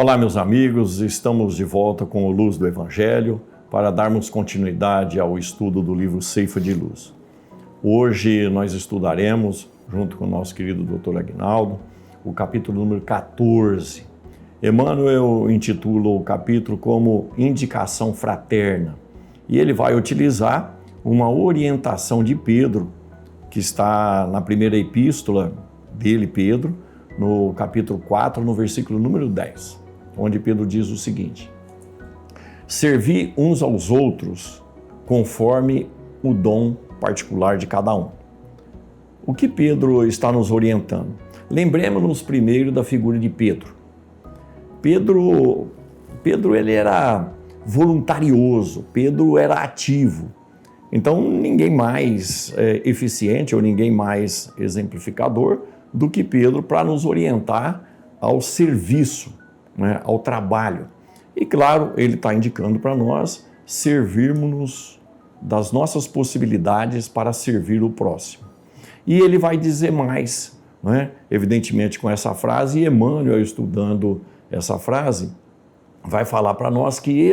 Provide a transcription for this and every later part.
Olá, meus amigos, estamos de volta com o Luz do Evangelho para darmos continuidade ao estudo do livro Ceifa de Luz. Hoje nós estudaremos, junto com o nosso querido Dr. Aguinaldo, o capítulo número 14. Emmanuel intitula o capítulo como Indicação Fraterna e ele vai utilizar uma orientação de Pedro, que está na primeira epístola dele, Pedro, no capítulo 4, no versículo número 10, onde Pedro diz o seguinte: servi uns aos outros conforme o dom particular de cada um. O que Pedro está nos orientando? Lembremos-nos primeiro da figura de Pedro. Pedro ele era voluntarioso, Pedro era ativo. Então, ninguém mais eficiente ou ninguém mais exemplificador do que Pedro para nos orientar ao serviço, né, ao trabalho. E claro, ele está indicando para nós servirmos-nos das nossas possibilidades para servir o próximo. E ele vai dizer mais, né, evidentemente com essa frase, e Emmanuel, estudando essa frase, vai falar para nós que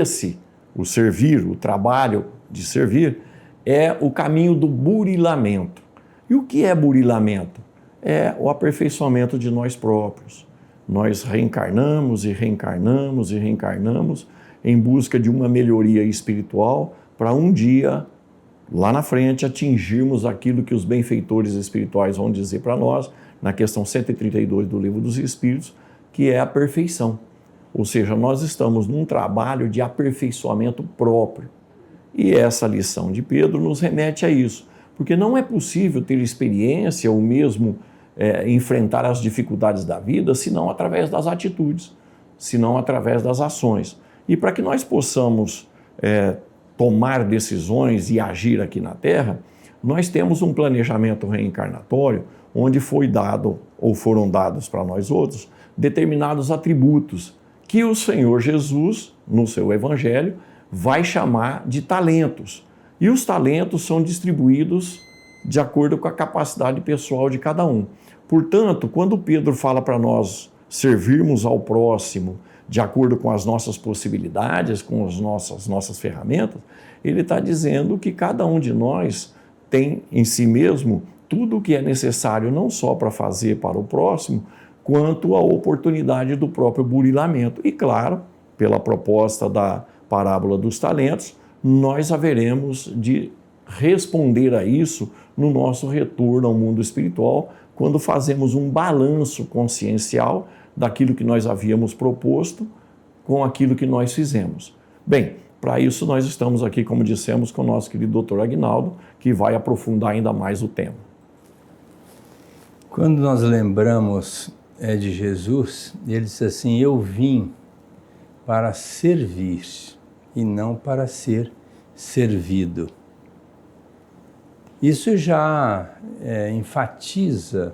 o servir, o trabalho de servir, é o caminho do burilamento. E o que é burilamento? É o aperfeiçoamento de nós próprios. Nós reencarnamos e reencarnamos e reencarnamos em busca de uma melhoria espiritual para um dia, lá na frente, atingirmos aquilo que os benfeitores espirituais vão dizer para nós, na questão 132 do Livro dos Espíritos, que é a perfeição. Ou seja, nós estamos num trabalho de aperfeiçoamento próprio. E essa lição de Pedro nos remete a isso, porque não é possível ter experiência ou mesmo enfrentar as dificuldades da vida senão através das atitudes, senão através das ações. E para que nós possamos tomar decisões e agir aqui na Terra, nós temos um planejamento reencarnatório onde foi dado ou foram dados para nós outros determinados atributos que o Senhor Jesus, no seu Evangelho, vai chamar de talentos. E os talentos são distribuídos de acordo com a capacidade pessoal de cada um. Portanto, quando Pedro fala para nós servirmos ao próximo de acordo com as nossas possibilidades, com as nossas ferramentas, ele está dizendo que cada um de nós tem em si mesmo tudo o que é necessário não só para fazer para o próximo, quanto a oportunidade do próprio burilamento. E claro, pela proposta da parábola dos talentos, nós haveremos de responder a isso no nosso retorno ao mundo espiritual, quando fazemos um balanço consciencial daquilo que nós havíamos proposto com aquilo que nós fizemos. Bem, para isso nós estamos aqui, como dissemos, com o nosso querido Dr. Aguinaldo, que vai aprofundar ainda mais o tema. Quando nós lembramos de Jesus, ele disse assim: eu vim para servir e não para ser servido. Isso já enfatiza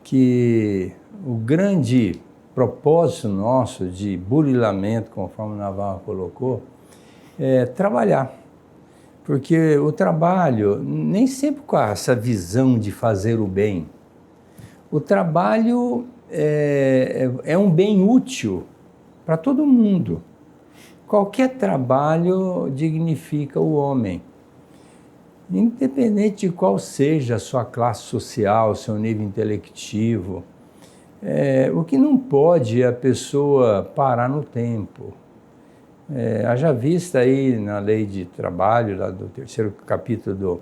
que o grande propósito nosso de burilamento, conforme o Navarro colocou, é trabalhar. Porque o trabalho, nem sempre com essa visão de fazer o bem, o trabalho é um bem útil para todo mundo. Qualquer trabalho dignifica o homem. Independente de qual seja a sua classe social, seu nível intelectivo, o que não pode é a pessoa parar no tempo. Haja vista aí na lei de trabalho, lá do terceiro capítulo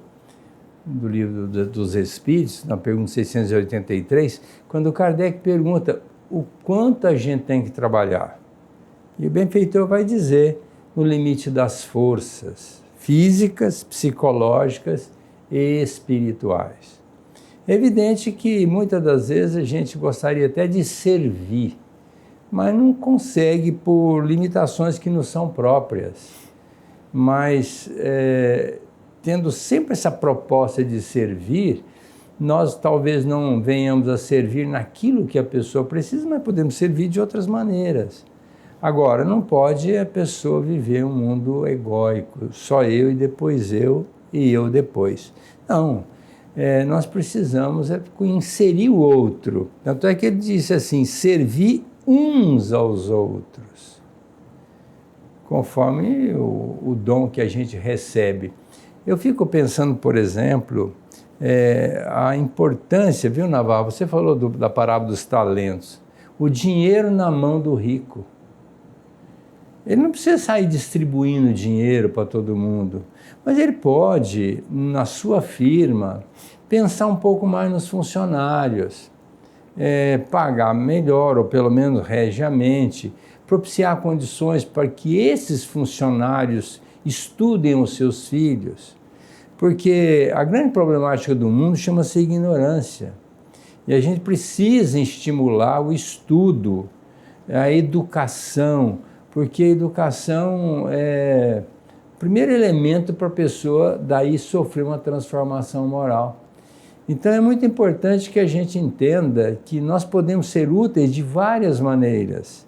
do livro dos Espíritos, na pergunta 683, quando Kardec pergunta o quanto a gente tem que trabalhar. E o benfeitor vai dizer no limite das forças físicas, psicológicas e espirituais. É evidente que muitas das vezes a gente gostaria até de servir, mas não consegue por limitações que nos são próprias. Mas tendo sempre essa proposta de servir, nós talvez não venhamos a servir naquilo que a pessoa precisa, mas podemos servir de outras maneiras. Agora, não pode a pessoa viver um mundo egóico, só eu e depois eu e eu depois. Não, nós precisamos inserir o outro. Tanto é que ele disse assim, servir uns aos outros, conforme o dom que a gente recebe. Eu fico pensando, por exemplo, a importância, viu, Navarro? Você falou da parábola dos talentos. O dinheiro na mão do rico. Ele não precisa sair distribuindo dinheiro para todo mundo, mas ele pode, na sua firma, pensar um pouco mais nos funcionários, pagar melhor, ou pelo menos regiamente, propiciar condições para que esses funcionários estudem os seus filhos, porque a grande problemática do mundo chama-se ignorância, e a gente precisa estimular o estudo, a educação, porque a educação é o primeiro elemento para a pessoa daí sofrer uma transformação moral. Então é muito importante que a gente entenda que nós podemos ser úteis de várias maneiras.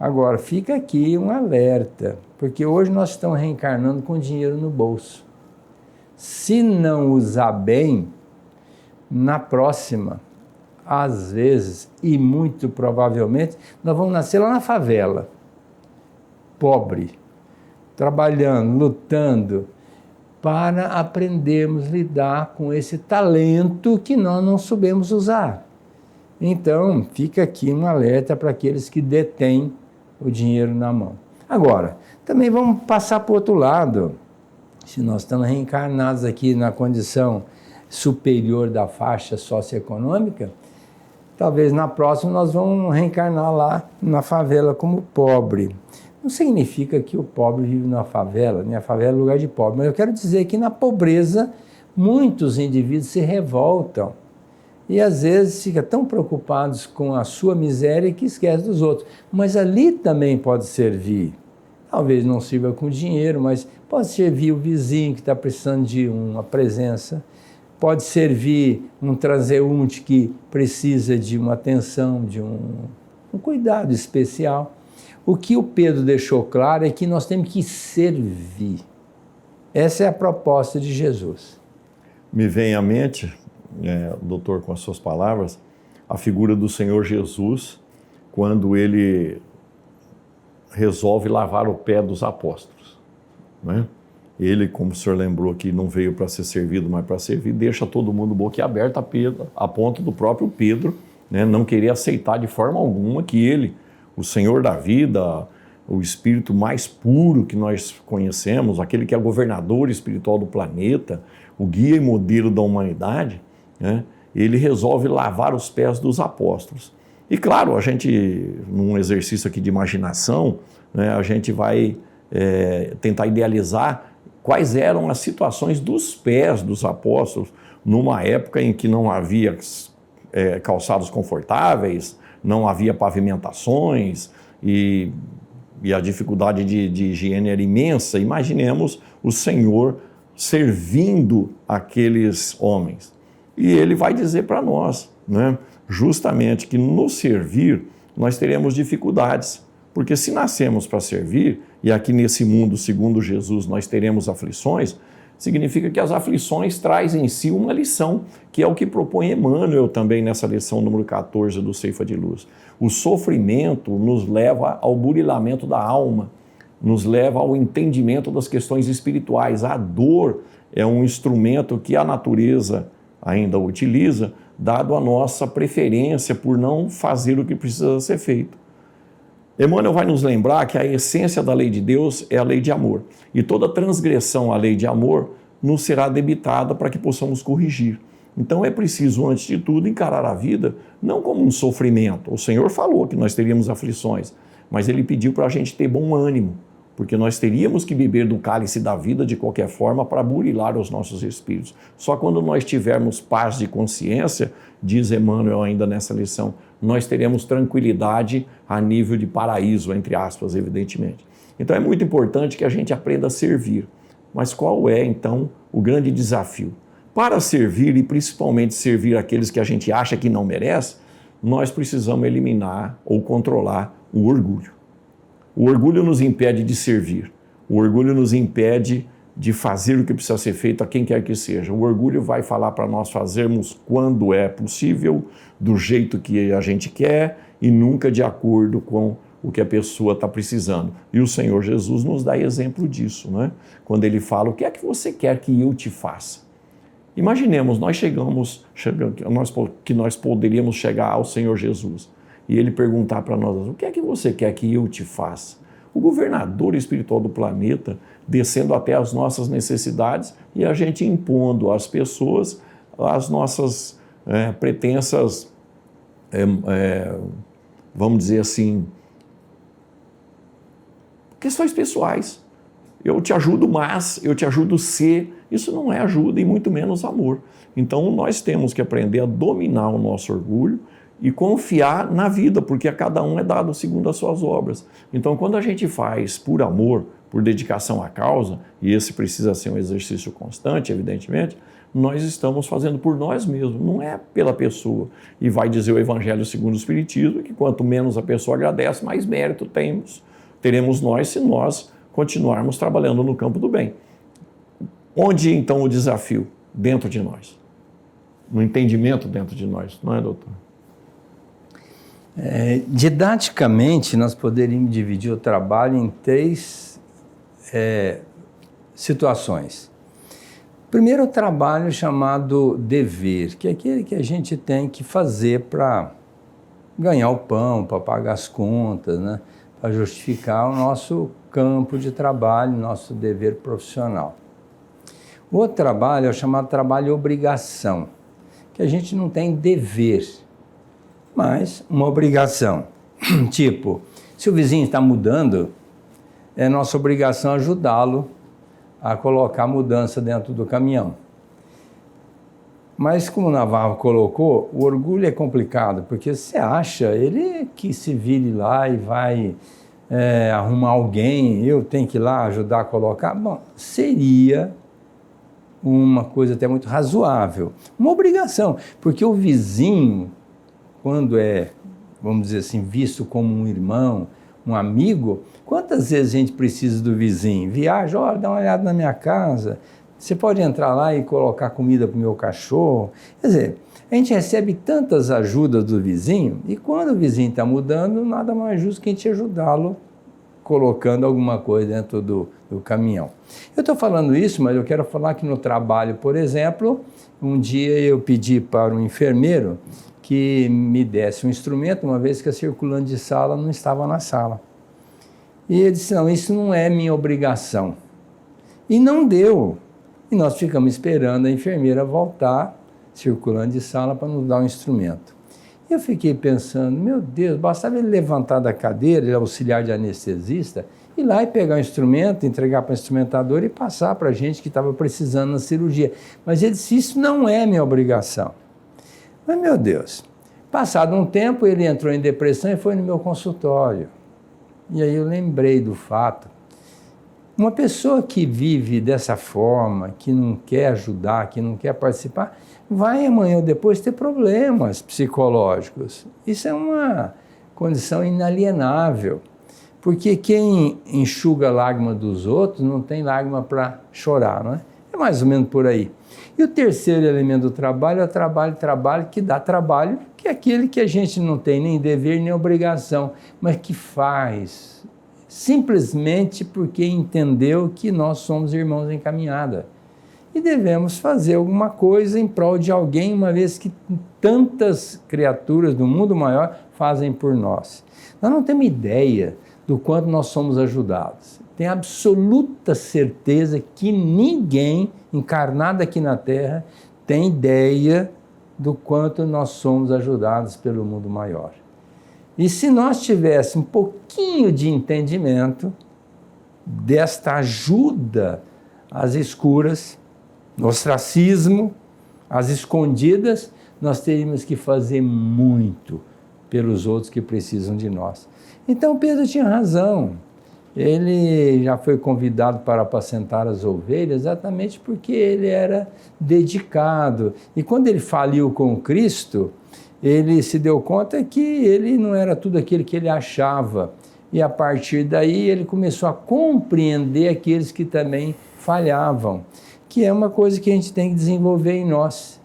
Agora, fica aqui um alerta, porque hoje nós estamos reencarnando com dinheiro no bolso. Se não usar bem, na próxima, às vezes, e muito provavelmente, nós vamos nascer lá na favela, pobre, trabalhando, lutando, para aprendermos a lidar com esse talento que nós não soubemos usar. Então, fica aqui um alerta para aqueles que detêm o dinheiro na mão. Agora, também vamos passar para o outro lado. Se nós estamos reencarnados aqui na condição superior da faixa socioeconômica, talvez na próxima nós vamos reencarnar lá na favela como pobre. Não significa que o pobre vive na favela, né? A favela é lugar de pobre, mas eu quero dizer que na pobreza muitos indivíduos se revoltam e às vezes ficam tão preocupados com a sua miséria que esquecem dos outros. Mas ali também pode servir, talvez não sirva com dinheiro, mas pode servir o vizinho que está precisando de uma presença, pode servir um transeunte que precisa de uma atenção, de um cuidado especial. O que o Pedro deixou claro é que nós temos que servir. Essa é a proposta de Jesus. Me vem à mente, doutor, com as suas palavras, a figura do Senhor Jesus, quando ele resolve lavar o pé dos apóstolos, né? Ele, como o senhor lembrou aqui, não veio para ser servido, mas para servir, deixa todo mundo boquiaberto a ponto do próprio Pedro, né, não querer aceitar de forma alguma que ele, o Senhor da vida, o espírito mais puro que nós conhecemos, aquele que é governador espiritual do planeta, o guia e modelo da humanidade, né, ele resolve lavar os pés dos apóstolos. E claro, a gente, num exercício aqui de imaginação, né, a gente vai tentar idealizar quais eram as situações dos pés dos apóstolos numa época em que não havia calçados confortáveis, não havia pavimentações e a dificuldade de higiene era imensa. Imaginemos o Senhor servindo aqueles homens. E ele vai dizer para nós, né, justamente que no servir nós teremos dificuldades, porque se nascemos para servir, e aqui nesse mundo, segundo Jesus, nós teremos aflições, significa que as aflições trazem em si uma lição, que é o que propõe Emmanuel também nessa lição número 14 do Ceifa de Luz. O sofrimento nos leva ao burilamento da alma, nos leva ao entendimento das questões espirituais. A dor é um instrumento que a natureza ainda utiliza, dado a nossa preferência por não fazer o que precisa ser feito. Emmanuel vai nos lembrar que a essência da lei de Deus é a lei de amor. E toda transgressão à lei de amor nos será debitada para que possamos corrigir. Então é preciso, antes de tudo, encarar a vida não como um sofrimento. O Senhor falou que nós teríamos aflições, mas Ele pediu para a gente ter bom ânimo, porque nós teríamos que beber do cálice da vida de qualquer forma para burilar os nossos espíritos. Só quando nós tivermos paz de consciência, diz Emmanuel ainda nessa lição, nós teremos tranquilidade a nível de paraíso, entre aspas, evidentemente. Então é muito importante que a gente aprenda a servir. Mas qual é, então, o grande desafio? Para servir, e principalmente servir aqueles que a gente acha que não merece, nós precisamos eliminar ou controlar o orgulho. O orgulho nos impede de servir. O orgulho nos impede de fazer o que precisa ser feito a quem quer que seja. O orgulho vai falar para nós fazermos quando é possível, do jeito que a gente quer e nunca de acordo com o que a pessoa está precisando. E o Senhor Jesus nos dá exemplo disso, né? Quando ele fala, o que é que você quer que eu te faça? Imaginemos, que nós poderíamos chegar ao Senhor Jesus e ele perguntar para nós, o que é que você quer que eu te faça? O governador espiritual do planeta descendo até as nossas necessidades e a gente impondo às pessoas as nossas pretensas, vamos dizer assim, questões pessoais. Eu te ajudo, mas eu te ajudo se. Isso não é ajuda e muito menos amor. Então nós temos que aprender a dominar o nosso orgulho e confiar na vida, porque a cada um é dado segundo as suas obras. Então quando a gente faz por amor, por dedicação à causa, e esse precisa ser um exercício constante, evidentemente, nós estamos fazendo por nós mesmos, não é pela pessoa. E vai dizer o Evangelho segundo o Espiritismo que quanto menos a pessoa agradece, mais mérito teremos nós se nós continuarmos trabalhando no campo do bem. Onde então o desafio? Dentro de nós. No entendimento dentro de nós, não é, doutor? Didaticamente, nós poderíamos dividir o trabalho em 3 situações. Primeiro, o trabalho chamado dever, que é aquele que a gente tem que fazer para ganhar o pão, para pagar as contas, né? Para justificar o nosso campo de trabalho, nosso dever profissional. O outro trabalho é o chamado trabalho obrigação, que a gente não tem dever, mas uma obrigação. Tipo, se o vizinho está mudando, é nossa obrigação ajudá-lo a colocar a mudança dentro do caminhão. Mas como o Navarro colocou, o orgulho é complicado, porque você acha, ele que se vire lá e vai arrumar alguém, eu tenho que ir lá ajudar a colocar. Bom, seria uma coisa até muito razoável, uma obrigação, porque o vizinho, quando vamos dizer assim, visto como um irmão, um amigo, quantas vezes a gente precisa do vizinho? Viaja, olha, dá uma olhada na minha casa, você pode entrar lá e colocar comida para o meu cachorro. Quer dizer, a gente recebe tantas ajudas do vizinho, e quando o vizinho está mudando, nada mais justo que a gente ajudá-lo colocando alguma coisa dentro do caminhão. Eu estou falando isso, mas eu quero falar que no trabalho, por exemplo, um dia eu pedi para um enfermeiro que me desse um instrumento, uma vez que a circulante de sala não estava na sala. E ele disse, não, isso não é minha obrigação. E não deu. E nós ficamos esperando a enfermeira voltar, circulante de sala, para nos dar um instrumento. Eu fiquei pensando, meu Deus, bastava ele levantar da cadeira, ele é auxiliar de anestesista, ir lá e pegar o instrumento, entregar para o instrumentador e passar para a gente que estava precisando na cirurgia. Mas ele disse, isso não é minha obrigação. Mas, meu Deus, passado um tempo, ele entrou em depressão e foi no meu consultório. E aí eu lembrei do fato. Uma pessoa que vive dessa forma, que não quer ajudar, que não quer participar, vai amanhã ou depois ter problemas psicológicos. Isso é uma condição inalienável, porque quem enxuga a lágrima dos outros não tem lágrima para chorar, não é? É mais ou menos por aí. E o terceiro elemento do trabalho é o trabalho que dá trabalho, que é aquele que a gente não tem nem dever nem obrigação, mas que faz simplesmente porque entendeu que nós somos irmãos em caminhada. E devemos fazer alguma coisa em prol de alguém, uma vez que tantas criaturas do mundo maior fazem por nós. Nós não temos ideia do quanto nós somos ajudados. Tenho absoluta certeza que ninguém encarnado aqui na Terra tem ideia do quanto nós somos ajudados pelo mundo maior. E se nós tivéssemos um pouquinho de entendimento desta ajuda às escuras, no ostracismo, às escondidas, nós teríamos que fazer muito pelos outros que precisam de nós. Então Pedro tinha razão. Ele já foi convidado para apacentar as ovelhas exatamente porque ele era dedicado. E quando ele faliu com Cristo, ele se deu conta que ele não era tudo aquilo que ele achava. E a partir daí ele começou a compreender aqueles que também falhavam, que é uma coisa que a gente tem que desenvolver em nós.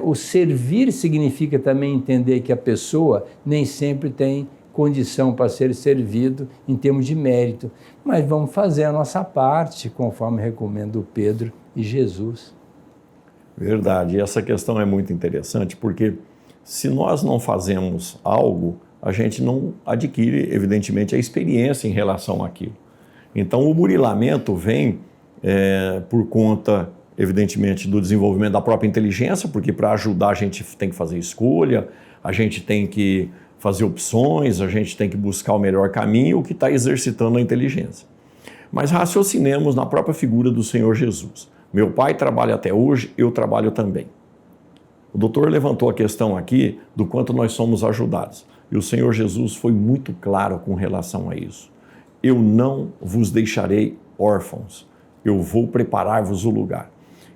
o servir significa também entender que a pessoa nem sempre tem condição para ser servido em termos de mérito, mas vamos fazer a nossa parte, conforme recomenda o Pedro e Jesus. Verdade, e essa questão é muito interessante, porque se nós não fazemos algo, a gente não adquire, evidentemente, a experiência em relação àquilo. Então, o burilamento vem por conta, evidentemente, do desenvolvimento da própria inteligência, porque para ajudar a gente tem que fazer escolha, a gente tem que fazer opções, a gente tem que buscar o melhor caminho, o que está exercitando a inteligência. Mas raciocinemos na própria figura do Senhor Jesus. Meu pai trabalha até hoje, eu trabalho também. O doutor levantou a questão aqui do quanto nós somos ajudados. E o Senhor Jesus foi muito claro com relação a isso. Eu não vos deixarei órfãos, eu vou preparar-vos o lugar.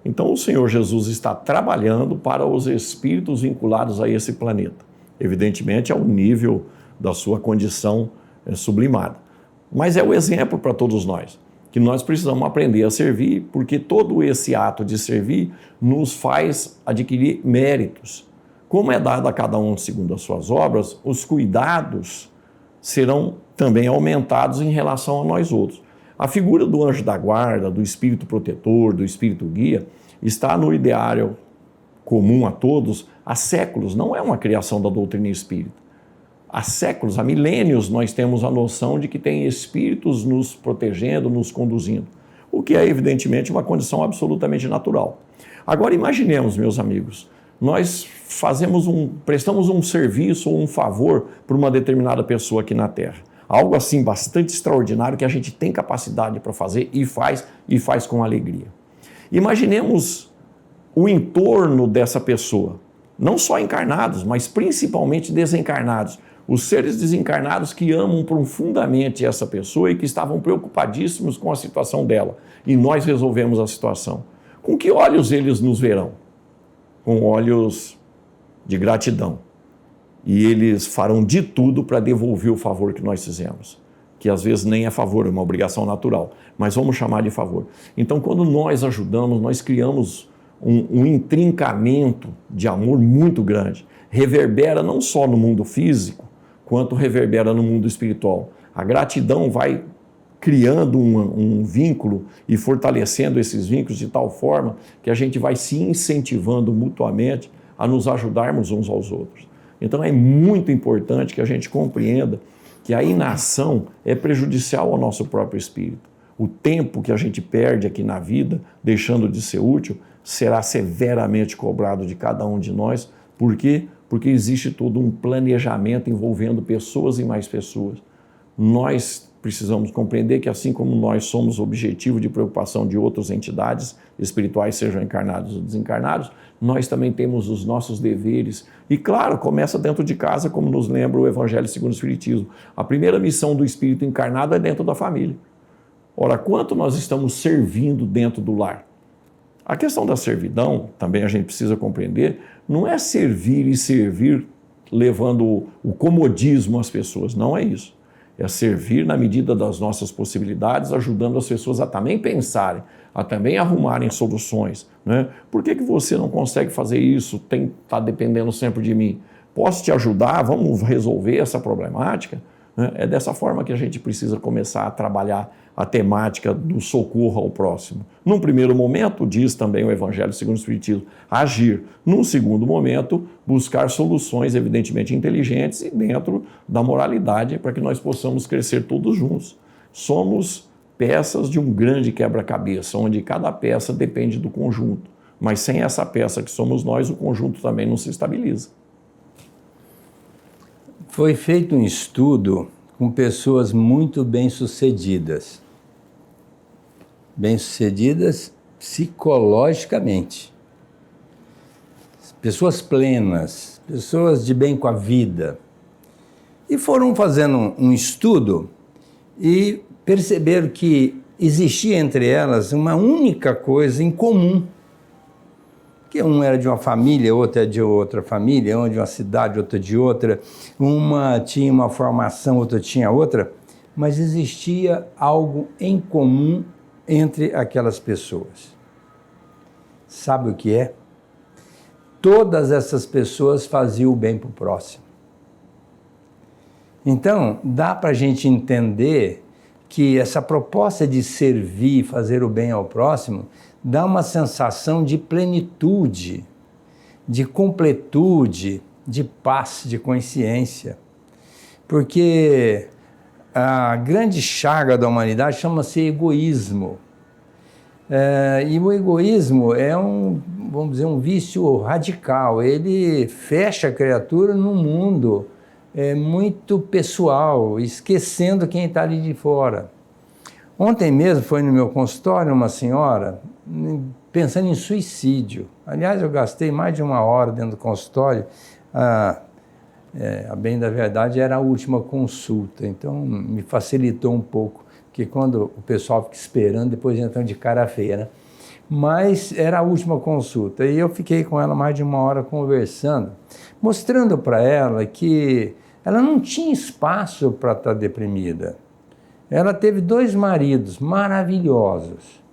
Então o Senhor Jesus está trabalhando para os espíritos vinculados a esse planeta. Evidentemente ao nível da sua condição sublimada. Mas é o exemplo para todos nós, que nós precisamos aprender a servir, porque todo esse ato de servir nos faz adquirir méritos. Como é dado a cada um segundo as suas obras, os cuidados serão também aumentados em relação a nós outros. A figura do anjo da guarda, do espírito protetor, do espírito guia, está no ideário comum a todos há séculos, não é uma criação da doutrina espírita. Há séculos, há milênios, nós temos a noção de que tem espíritos nos protegendo, nos conduzindo, o que é evidentemente uma condição absolutamente natural. Agora imaginemos, meus amigos, nós prestamos um serviço ou um favor para uma determinada pessoa aqui na Terra. Algo assim bastante extraordinário que a gente tem capacidade para fazer e faz com alegria. Imaginemos o entorno dessa pessoa, não só encarnados, mas principalmente desencarnados. Os seres desencarnados que amam profundamente essa pessoa e que estavam preocupadíssimos com a situação dela. E nós resolvemos a situação. Com que olhos eles nos verão? Com olhos de gratidão. E eles farão de tudo para devolver o favor que nós fizemos. Que às vezes nem é favor, é uma obrigação natural. Mas vamos chamar de favor. Então, quando nós ajudamos, nós criamos um intrincamento de amor muito grande. Reverbera não só no mundo físico, quanto reverbera no mundo espiritual. A gratidão vai criando um vínculo e fortalecendo esses vínculos de tal forma que a gente vai se incentivando mutuamente a nos ajudarmos uns aos outros. Então é muito importante que a gente compreenda que a inação é prejudicial ao nosso próprio espírito. O tempo que a gente perde aqui na vida, deixando de ser útil, será severamente cobrado de cada um de nós. Por quê? Porque existe todo um planejamento envolvendo pessoas e mais pessoas. Nós precisamos compreender que assim como nós somos objetivo de preocupação de outras entidades espirituais, sejam encarnados ou desencarnados, nós também temos os nossos deveres. E claro, começa dentro de casa, como nos lembra o Evangelho segundo o Espiritismo. A primeira missão do espírito encarnado é dentro da família. Ora, quanto nós estamos servindo dentro do lar? A questão da servidão, também a gente precisa compreender, não é servir e servir levando o comodismo às pessoas, não é isso. É servir na medida das nossas possibilidades, ajudando as pessoas a também pensarem, a também arrumarem soluções. Né? Por que você não consegue fazer isso? Está dependendo sempre de mim. Posso te ajudar? Vamos resolver essa problemática? É dessa forma que a gente precisa começar a trabalhar a temática do socorro ao próximo. Num primeiro momento, diz também o Evangelho segundo o Espiritismo, agir. Num segundo momento, buscar soluções evidentemente inteligentes e dentro da moralidade para que nós possamos crescer todos juntos. Somos peças de um grande quebra-cabeça, onde cada peça depende do conjunto. Mas sem essa peça que somos nós, o conjunto também não se estabiliza. Foi feito um estudo com pessoas muito bem-sucedidas. Bem-sucedidas psicologicamente. Pessoas plenas, pessoas de bem com a vida. E foram fazendo um estudo e perceberam que existia entre elas uma única coisa em comum. Que um era de uma família, outra de outra família, uma de uma cidade, outra de outra, uma tinha uma formação, outra tinha outra, mas existia algo em comum entre aquelas pessoas. Sabe o que é? todas essas pessoas faziam o bem para o próximo. Então, dá para a gente entender que essa proposta de servir, fazer o bem ao próximo, dá uma sensação de plenitude, de completude, de paz, de consciência. Porque a grande chaga da humanidade chama-se egoísmo. E o egoísmo é vamos dizer, um vício radical. Ele fecha a criatura num mundo muito pessoal, esquecendo quem está ali de fora. Ontem mesmo foi no meu consultório uma senhora pensando em suicídio. Aliás, eu gastei mais de 1 hora dentro do consultório. A bem da verdade, era a última consulta, então me facilitou um pouco, porque quando o pessoal fica esperando, depois entram de cara feia, né? Mas era a última consulta, e eu fiquei com ela mais de 1 hora conversando, mostrando para ela que ela não tinha espaço para estar deprimida. Ela teve 2 maridos maravilhosos,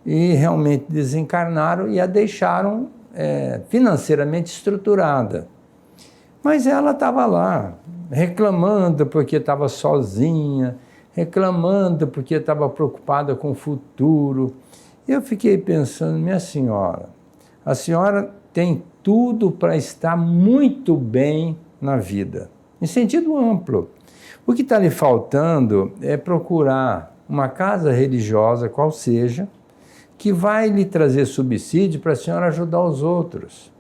e realmente desencarnaram e a deixaram financeiramente estruturada. Mas ela estava lá, reclamando porque estava sozinha, reclamando porque estava preocupada com o futuro. Eu fiquei pensando, minha senhora, a senhora tem tudo para estar muito bem na vida, em sentido amplo. O que está lhe faltando é procurar uma casa religiosa, qual seja, que vai lhe trazer subsídio para a senhora ajudar os outros.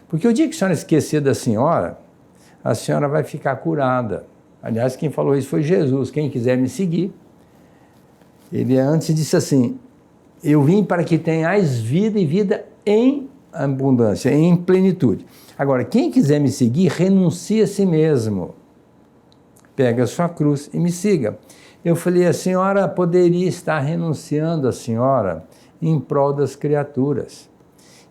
Porque o dia que a senhora esquecer da senhora, a senhora vai ficar curada. Aliás, quem falou isso foi Jesus. Quem quiser me seguir, ele antes disse assim, eu vim para que tenhais vida e vida em abundância, em plenitude. Agora, quem quiser me seguir, renuncie a si mesmo. Pega a sua cruz e me siga. Eu falei, a senhora poderia estar renunciando a senhora em prol das criaturas.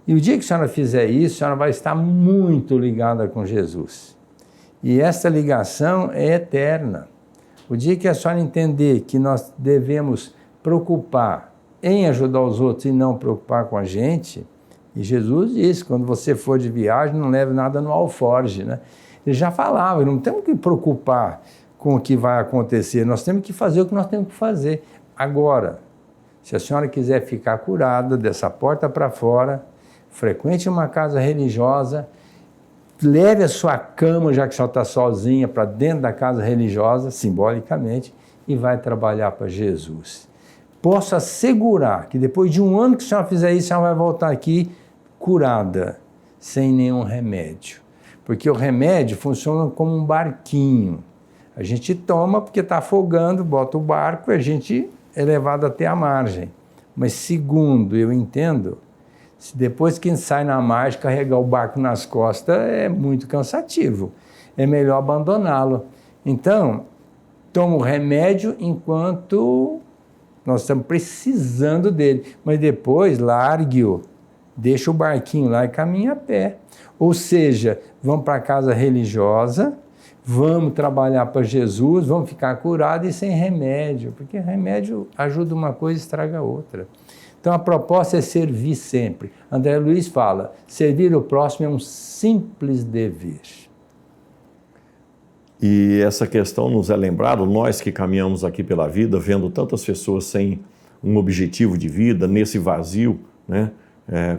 E o dia que a senhora fizer isso, a senhora vai estar muito ligada com Jesus. E essa ligação é eterna. O dia que a senhora entender que nós devemos preocupar em ajudar os outros e não preocupar com a gente, e Jesus disse, quando você for de viagem, não leve nada no alforge, né? Ele já falava, não temos que preocupar com o que vai acontecer, nós temos que fazer o que nós temos que fazer. Agora, se a senhora quiser ficar curada dessa porta para fora, frequente uma casa religiosa, leve a sua cama, já que a senhora está sozinha, para dentro da casa religiosa, simbolicamente, e vai trabalhar para Jesus. Posso assegurar que depois de 1 ano que a senhora fizer isso, a senhora vai voltar aqui curada, sem nenhum remédio. Porque o remédio funciona como um barquinho. A gente toma porque está afogando, bota o barco e a gente é levado até a margem. Mas segundo eu entendo, se depois que sai na margem, carregar o barco nas costas é muito cansativo. É melhor abandoná-lo. Então, toma o remédio enquanto nós estamos precisando dele. Mas depois, largue-o. Deixa o barquinho lá e caminha a pé. Ou seja, vamos para a casa religiosa, vamos trabalhar para Jesus, vamos ficar curados e sem remédio. Porque remédio ajuda uma coisa e estraga outra. Então, a proposta é servir sempre. André Luiz fala, servir o próximo é um simples dever. E essa questão nos é lembrado, nós que caminhamos aqui pela vida, vendo tantas pessoas sem um objetivo de vida, nesse vazio, né?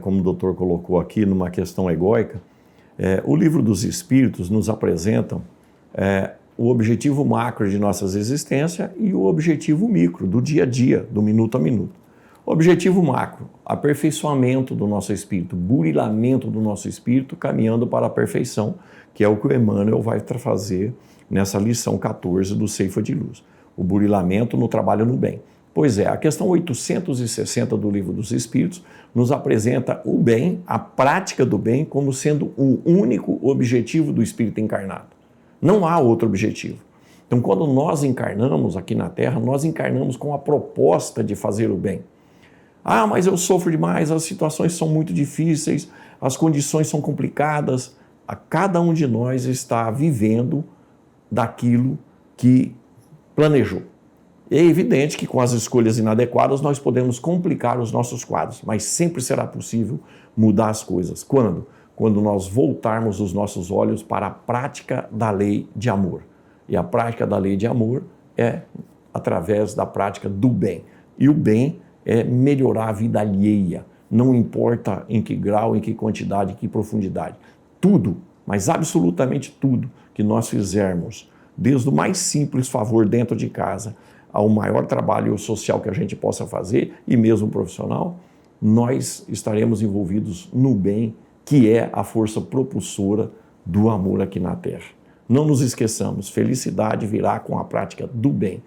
Como o doutor colocou aqui, numa questão egóica, o livro dos Espíritos nos apresenta o objetivo macro de nossas existências e o objetivo micro, do dia a dia, do minuto a minuto. Objetivo macro, aperfeiçoamento do nosso espírito, burilamento do nosso espírito, caminhando para a perfeição, que é o que o Emmanuel vai fazer nessa lição 14 do Ceifa de Luz. O burilamento no trabalho no bem. Pois é, a questão 860 do Livro dos Espíritos nos apresenta o bem, a prática do bem, como sendo o único objetivo do espírito encarnado. Não há outro objetivo. Então, quando nós encarnamos aqui na Terra, nós encarnamos com a proposta de fazer o bem. Ah, mas eu sofro demais, as situações são muito difíceis, as condições são complicadas. Cada um de nós está vivendo daquilo que planejou. É evidente que com as escolhas inadequadas nós podemos complicar os nossos quadros, mas sempre será possível mudar as coisas. Quando? quando nós voltarmos os nossos olhos para a prática da lei de amor. E a prática da lei de amor é através da prática do bem. E o bem é melhorar a vida alheia, não importa em que grau, em que quantidade, em que profundidade. Tudo, mas absolutamente tudo que nós fizermos, desde o mais simples favor dentro de casa ao maior trabalho social que a gente possa fazer, e mesmo profissional, nós estaremos envolvidos no bem, que é a força propulsora do amor aqui na Terra. Não nos esqueçamos, felicidade virá com a prática do bem.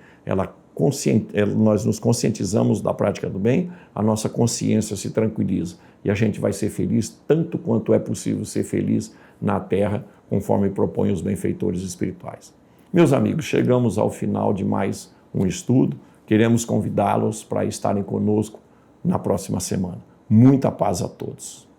Nós nos conscientizamos da prática do bem, a nossa consciência se tranquiliza e a gente vai ser feliz tanto quanto é possível ser feliz na Terra, conforme propõem os benfeitores espirituais. Meus amigos, chegamos ao final de mais um estudo. Queremos convidá-los para estarem conosco na próxima semana. Muita paz a todos.